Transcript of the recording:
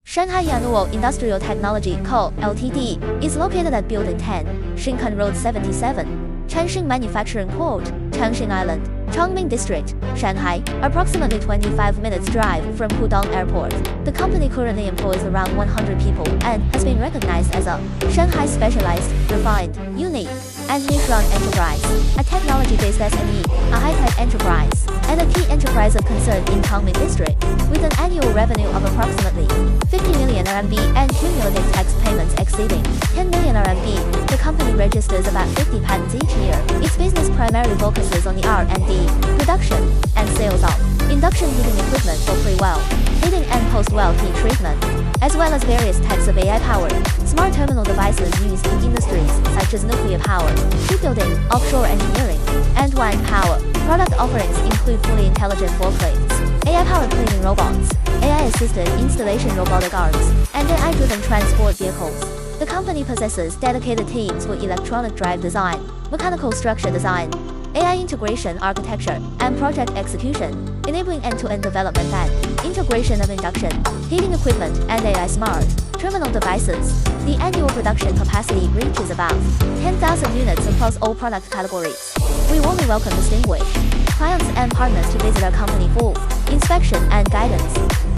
Shanghai Yannuo Industrial Technology Co., Ltd. is located at Building 10, Shinkan Road 77, Changxing Manufacturing Court, Changxing Island, Chongming District, Shanghai, approximately 25 minutes drive from Pudong Airport. The company currently employs around 100 people and has been recognized as a Shanghai specialized, refined, unique, and niche-run enterprise, a technology-based SME, a high-tech enterprise, and a key enterprise of concern in Chongming District, with an annual revenue of approximately 50 million RMB and cumulative tax payments exceeding 10 million RMB. The company registers about 50 patents each year. Its business primarily focuses on the R&D, production, and sales of induction heating equipment for pre-well, heating and post-well heat treatment, as well as various types of AI-powered, smart terminal devices used in industries such as nuclear power, shipbuilding, offshore engineering, and wind power. Product offerings include fully intelligent forklifts, AI-powered cleaning robots, AI-assisted installation robotic arms, and AI-driven transport vehicles. The company possesses dedicated teams for electronic drive design, mechanical structure design, AI integration architecture, and project execution, enabling end-to-end development and integration of induction, heating equipment, and AI smart terminal devices. The annual production capacity reaches about 10,000 units across all product categories. We warmly welcome distinguished clients and partners to visit our company for inspection and guidance.